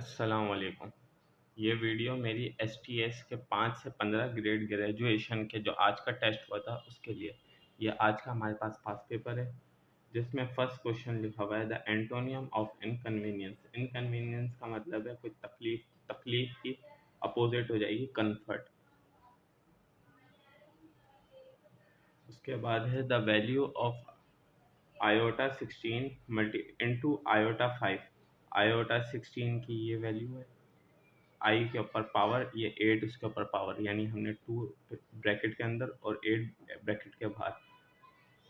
अस्सलाम वालेकुम। ये वीडियो मेरी एसटीएस के 5 से 15 ग्रेड ग्रेजुएशन के जो आज का टेस्ट हुआ था उसके लिए। ये आज का हमारे पास पास पेपर है जिसमें फर्स्ट क्वेश्चन लिखा हुआ है the antonym of inconvenience. Inconvenience का मतलब है कोई तकलीफ, तकलीफ की अपोजिट हो जाएगी कंफर्ट। उसके बाद है the value of iota 16 multi into iota 5। Iota 16 की ये वैल्यू है, आई के ऊपर पावर, ये 8 उसके ऊपर पावर, यानी हमने 2 ब्रैकेट के अंदर और 8 ब्रैकेट के बाहर।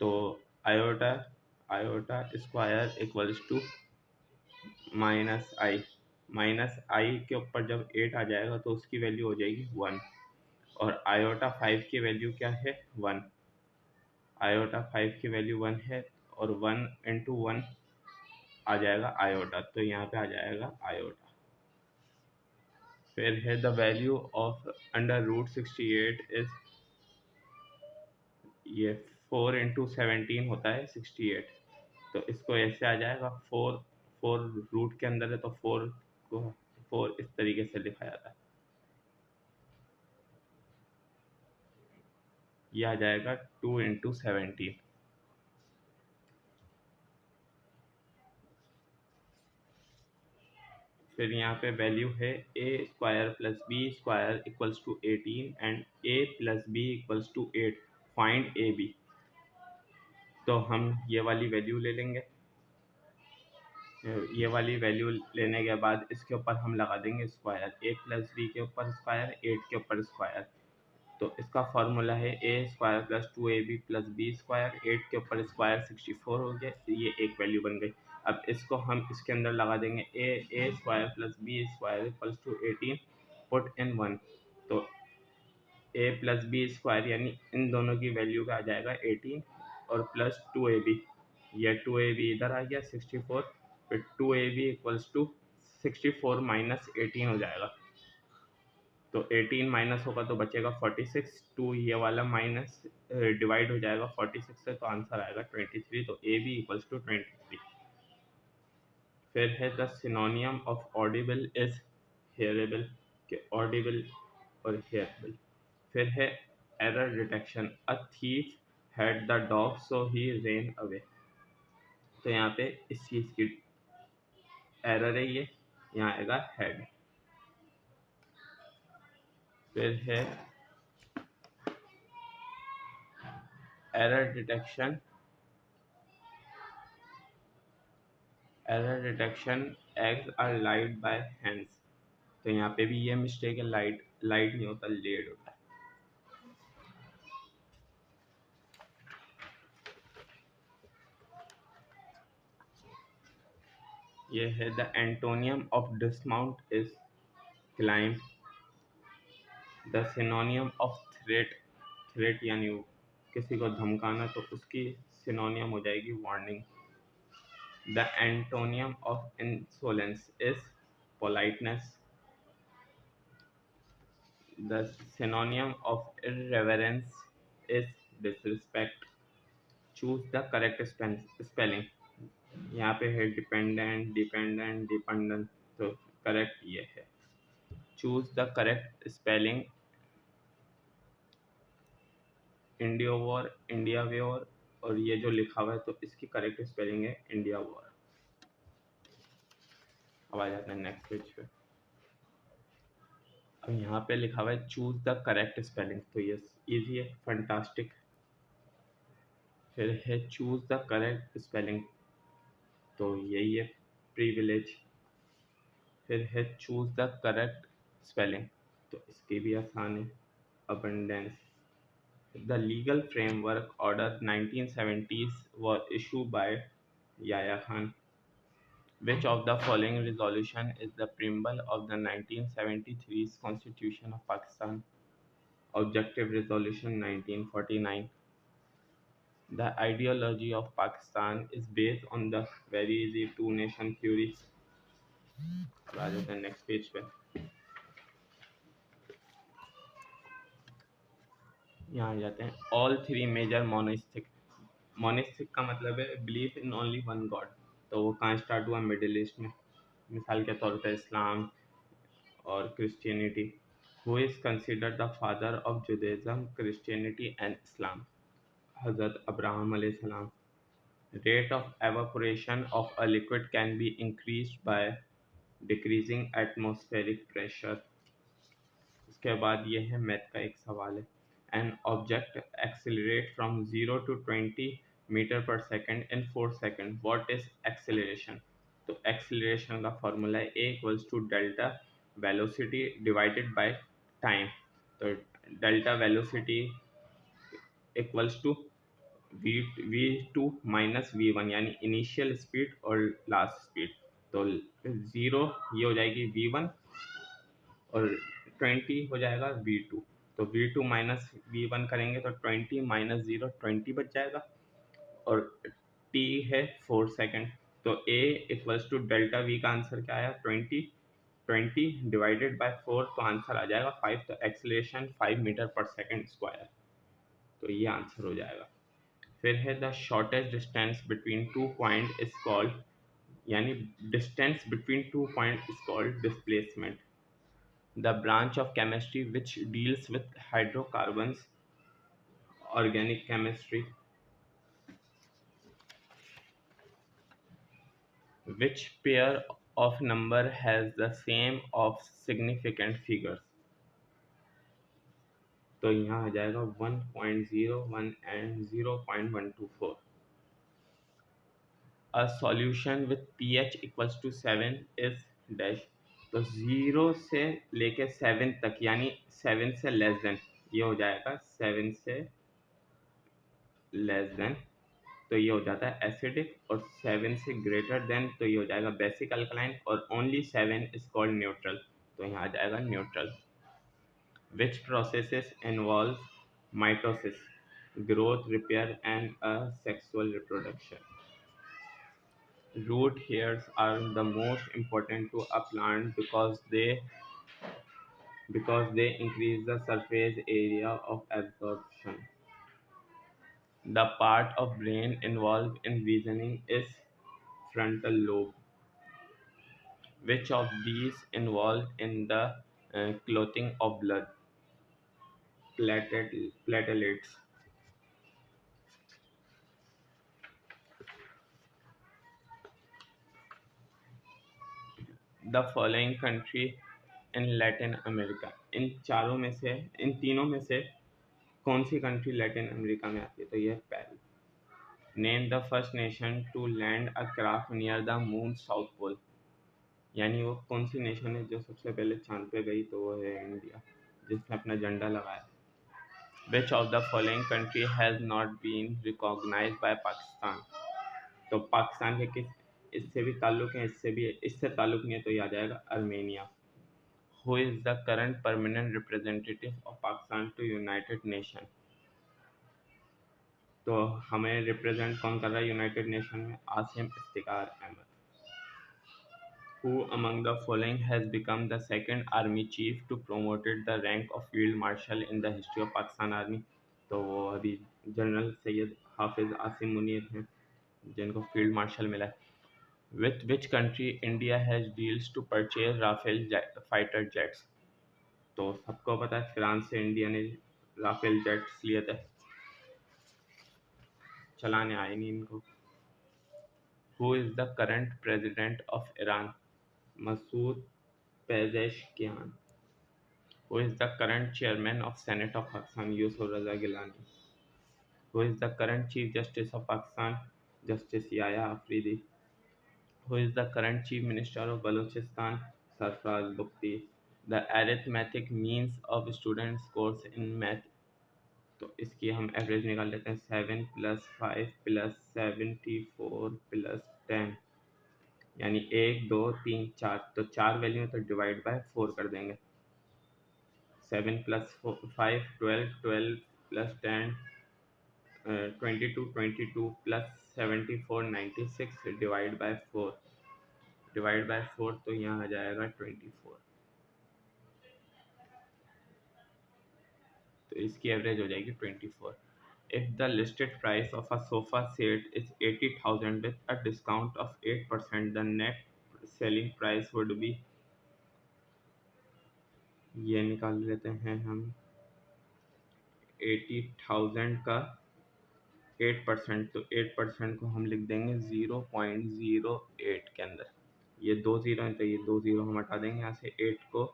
तो iota iota square equals to minus i के ऊपर जब 8 आ जाएगा तो उसकी वैल्यू हो जाएगी 1। और आयोटा 5 की वैल्यू क्या है? 1। आयोटा 5 की वैल्यू 1 है और 1 इंटू 1 आ जाएगा आयोटा, तो यहाँ पे आ जाएगा आयोटा। फिर है the value of under root 68 is, ये 4 इंटू 17 होता है 68। तो इसको ऐसे आ जाएगा, 4 4 रूट के अंदर है तो 4 को 4 इस तरीके से लिखा जाता है। ये आ जाएगा 2 इंटू 17। फिर यहाँ पे वैल्यू है A square plus B square equals to 18 and A plus B equals to 8। Find A B. तो हम ये वाली वैल्यू ले लेंगे। ये वाली वैल्यू लेने के बाद इसके ऊपर हम लगा देंगे स्क्वायर, ए प्लस बी के ऊपर स्क्वायर, 8 के ऊपर स्क्वायर। तो इसका फार्मूला है A square plus 2ab plus B square, 8 के ऊपर स्क्वायर 64 हो गया, ये एक वैल्यू बन गई। अब इसको हम इसके अंदर लगा देंगे, A square plus B square equals to 18 put in 1। तो ए प्लस बी स्क्वायर यानी इन दोनों की वैल्यू का आ जाएगा 18 और प्लस 2ab, ये 2ab इधर आ गया 64। फिर 2ab इक्वल्स टू 64 माइनस 18 हो जाएगा, तो 18 माइनस होगा तो बचेगा 46। 2 ये वाला माइनस डिवाइड हो जाएगा 46 से, तो आंसर आएगा 23। तो ए बी इक्वल्स टू 23। फिर है the synonym of audible is hearable, के ऑडिबल और हेयरेबल। फिर है error detection, a thief had the dog so he ran away. तो यहाँ पे इस चीज़ की एरर है, ये यहाँ आएगा हैड। फिर है error detection, error detection eggs are light by hands. तो यहाँ पे भी ये मिस्टेक है, लाइट लाइट नहीं होता, लेड होता है। ये है the antonym of dismount is climb. The synonym of threat, threat यानी किसी को धमकाना, तो उसकी सिनोनियम हो जाएगी warning. The antonym of insolence is politeness. The synonym of irreverence is disrespect. Choose the correct spelling. यहाँ पे है डिपेंडेंट, डिपेंडेंट, डिपेंडेंट, तो करेक्ट ये है। Choose the correct spelling, India war, India war, और ये जो लिखा हुआ है तो इसकी करेक्ट स्पेलिंग है इंडिया वॉर। अब आ जाते हैं नेक्स्ट पेज पे। अब यहाँ पे लिखा हुआ है चूज द करेक्ट स्पेलिंग, तो ये इजी है, फंटास्टिक। फिर है चूज द करेक्ट स्पेलिंग, तो यही है प्रिविलेज। फिर है चूज द करेक्ट स्पेलिंग, तो इसकी भी आसान है, abundance. The legal framework order 1970s was issued by Yahya Khan. Which of the following resolution is the preamble of the 1973 Constitution of Pakistan? Objective Resolution 1949. The ideology of Pakistan is based on the very easy two-nation theory. Rather than next page पे यहाँ आ जाते हैं। All three major monistic, monistic का मतलब है belief in only one god, तो वो कहाँ स्टार्ट हुआ? मिडिल ईस्ट में। मिसाल के तौर पे इस्लाम और Christianity. Who is considered the father of Judaism, Christianity and Islam? हज़रत अब्राहम अलैहिस्सलाम। Rate of evaporation of a liquid can be increased by decreasing atmospheric pressure। उसके बाद ये है मैथ का एक सवाल है। An object accelerate from 0 to 20 metre per second in 4 second, what is acceleration? तो एक्सेलरेशन का फॉर्मूला है A equals to delta velocity divided by time. तो delta velocity equals to V two minus V one, यानी initial speed और last speed. तो 0 ये हो जाएगी वी वन और 20 हो जाएगा वी टू। तो V two minus V one करेंगे तो 20 माइनस 0 20 बच जाएगा, और टी है 4 सेकेंड। तो ए इक्वल्स टू डेल्टा वी का आंसर क्या आया? 20। 20 डिवाइडेड बाय 4 तो आंसर आ जाएगा 5। तो acceleration 5 metre per second square. तो ये आंसर हो जाएगा। फिर है the shortest distance between two point is called, यानी distance between two point is called displacement. The branch of chemistry which deals with hydrocarbons, organic chemistry. Which pair of number has the same of significant figures? तो यहाँ आ जाएगा 1.01 and 0.124। A solution with pH equals to 7 is dash। तो 0 से लेके 7 तक, यानी 7 से लेस देन, ये हो जाएगा 7 से लेस देन, तो ये हो जाता है एसिडिक। और 7 से ग्रेटर देन तो ये हो जाएगा बेसिक अल्कलाइन। और ओनली 7 इज कॉल्ड न्यूट्रल, तो यहाँ आ जाएगा neutral. Which processes involve mitosis, growth, repair and sexual reproduction? Root hairs are the most important to a plant because they increase the surface area of absorption. The part of brain involved in visioning is frontal lobe. Which of these involved in the clotting of blood? Platelets. The following country in Latin America, इन तीनों में से कौन सी country Latin America में आती है? तो ये Peru. Name the first nation to land a craft near the moon south pole, यानी वो कौन सी नेशन है जो सबसे पहले चांद पे गई? तो वो है इंडिया, जिसने अपना झंडा लगाया। Which of the following country has not been recognised by Pakistan? तो पाकिस्तान के किस, इससे भी ताल्लुक़ है, इससे ताल्लुक़ नहीं है, तो ये आ जाएगा Armenia. Who is the current permanent representative of Pakistan to United Nation? तो हमें रिप्रेजेंट कौन कर रहा है यूनाइटेड नेशन में? Asim Iftikhar Ahmad. Who among the following has become the second army chief to promoted the rank of field marshal in the history of Pakistan Army? तो वो अभी जनरल सैयद हाफिज आसिम मुनीर हैं जिनको फील्ड मार्शल मिला है। With which country India has deals to purchase Rafale fighter jets? तो सबको पता है फ्रांस से इंडिया ने राफेल जेट्स लिए थे, चलाने आए नहीं इनको। Who is the current president of Iran? Masoud Pezeshkian. Who is the current chairman of Senate of Pakistan? Yusuf Raza Gilani. Who is the current Chief Justice of Pakistan? Justice Yahya Afridi. Who is the current Chief Minister of Balochistan? Sarfraz Bukti. The arithmetic means of student scores in math, तो इसकी हम average निकाल लेते हैं। 7 + 5 + 74 + 10, यानी 1 2 3 4, तो 4 value तो divide by 4 कर देंगे। 7 + 5 12, 12 + 10 22, 22 + 74 96, डिवाइड बाय 4, तो यहाँ आ जाएगा 24। तो इसकी एवरेज हो जाएगी 24। If the listed price of a sofa set is 80,000 with a discount of 8%, the net selling price would be, ये निकाल लेते हैं हम 80,000 का 8%, तो 8% को हम लिख देंगे 0.08 के अंदर। ये 2 ज़ीरो हैं तो ये 2 ज़ीरो हम हटा देंगे यहाँ से। 8 को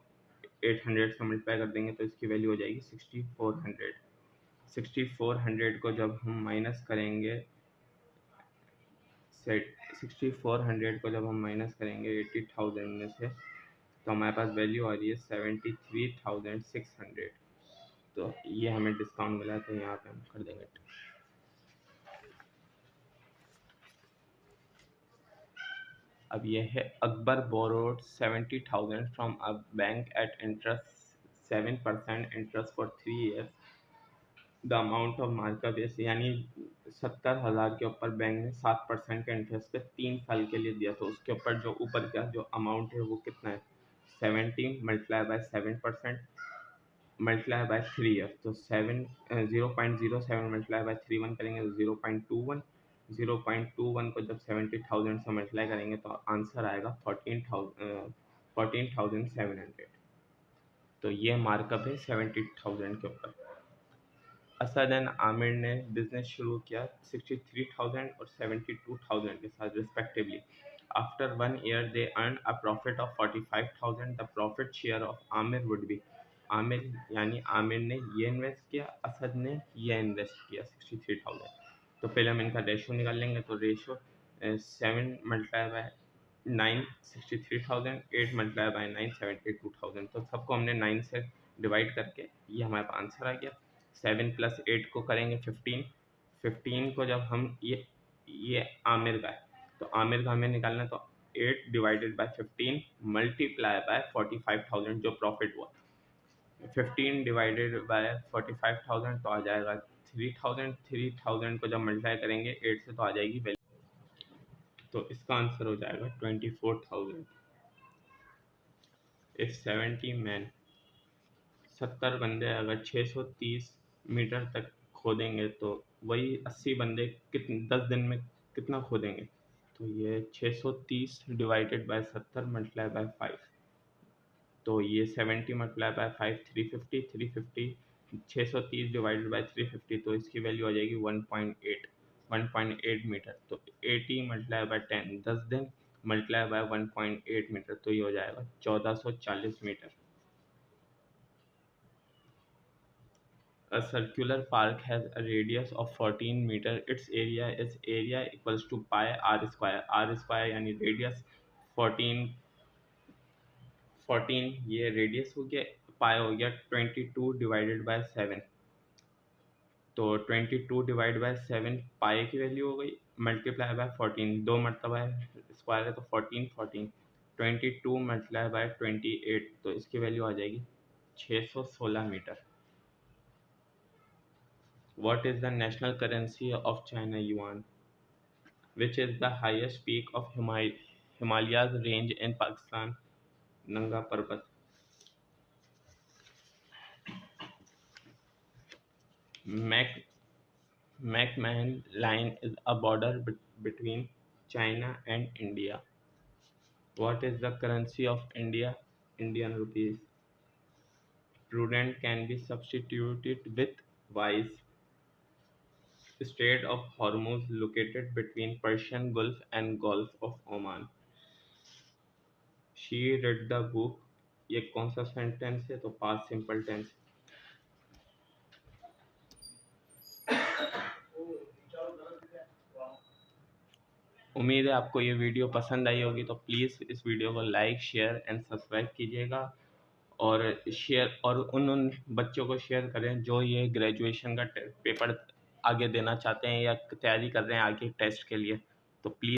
800 से मल्टीप्लाई कर देंगे तो इसकी वैल्यू हो जाएगी 6400। 6400 को जब हम माइनस करेंगे, 6400 को जब हम माइनस करेंगे 80,000 में से, तो हमारे पास वैल्यू आ रही है 73,600। तो ये हमें डिस्काउंट मिला है तो यहाँ पे हम कर देंगे। अब ये है Akbar borrowed 70,000 from a bank at interest 7% interest for 3 years। The amount of markup is, यानी 70,000 के ऊपर बैंक ने 7% के इंटरेस्ट पे 3 साल के लिए दिया, तो उसके ऊपर जो ऊपर का जो अमाउंट है वो कितना है 70 multiply by 7% multiply by 3 year, तो 0.07 मल्टीप्लाई बाय 31 करेंगे तो 0.21। 0.21 को जब 70,000 से मल्टीप्लाई करेंगे तो आंसर आएगा 14,700। तो ये मार्कअप है 70,000 के ऊपर। असद एंड आमिर ने बिजनेस शुरू किया 63,000 और 72,000 के साथ respectively. After 1 year they earn a profit of 45,000। The profit share of Aamir would be, Aamir यानी आमिर ने ये इन्वेस्ट किया, असद ने ये इन्वेस्ट किया 63,000। तो पहले हम इनका रेशो निकाल लेंगे, तो ratio 7 multiply by 9 63,000, 8 multiply by 9 72,000। तो सबको हमने 9 से डिवाइड करके ये हमारे पास आंसर आ गया। 7 + 8 को करेंगे 15। 15 को जब हम ये आमिर का है तो आमिर का हमें निकालना है, तो 8 डिवाइडेड बाय 15 मल्टीप्लाई बाय 45,000 जो प्रॉफिट हुआ। 15 डिवाइडेड बाय 45,000 तो आ जाएगा 3,000। 3,000 को जब मल्टीप्लाई करेंगे 8 से तो आ जाएगी वैल्यू, तो इसका आंसर हो जाएगा 24,000। इफ 70 मैन, 70 बंदे अगर 630 मीटर तक खोदेंगे तो वही 80 बंदे कितने 10 दिन में कितना खोदेंगे। तो ये 630 डिवाइडेड बाय 70 मल्टीप्लाई बाय 5, तो ये 70 मल्टीप्लाई बाय 5 350। 350 630 डिवाइडेड बाय 350, तो इसकी वैल्यू आ जाएगी 1.8 मीटर। तो 80 मल्टीप्लाई बाय 10 10 दिन मल्टीप्लाई बाय 1.8 मीटर, तो ये हो जाएगा 1440 metre. A circular park has a radius of 14 meter. Its area is area equals to pi r square। r square यानी रेडियस 14 ये रेडियस हो गया, पाई हो गया 22 डिवाइडेड बाय 7। तो 22 डिवाइड बाय 7 पाई की वैल्यू हो गई, मल्टीप्लाई बाय 14, 2 मरतबा स्क्वायर है तो 14 14। 22 मल्टीप्लाई बाय 28, तो इसकी वैल्यू आ जाएगी 616 metre. What is the national currency of China? Yuan. Which is the highest peak of Himalayas range in Pakistan? Nanga Parbat. McMahon Line is a border between China and India. What is the currency of India? Indian rupees. Prudent can be substituted with wise. Strait of Hormuz located between Persian Gulf and Gulf of Oman. She read the book. ये कौन सा sentence है? तो past simple tense. उम्मीद है आपको ये video पसंद आई होगी, तो प्लीज़ इस वीडियो को लाइक शेयर एंड सब्सक्राइब कीजिएगा, और शेयर और उन बच्चों को शेयर करें जो ये ग्रेजुएशन का पेपर आगे देना चाहते हैं या तैयारी कर रहे हैं आगे टेस्ट के लिए। तो प्लीज़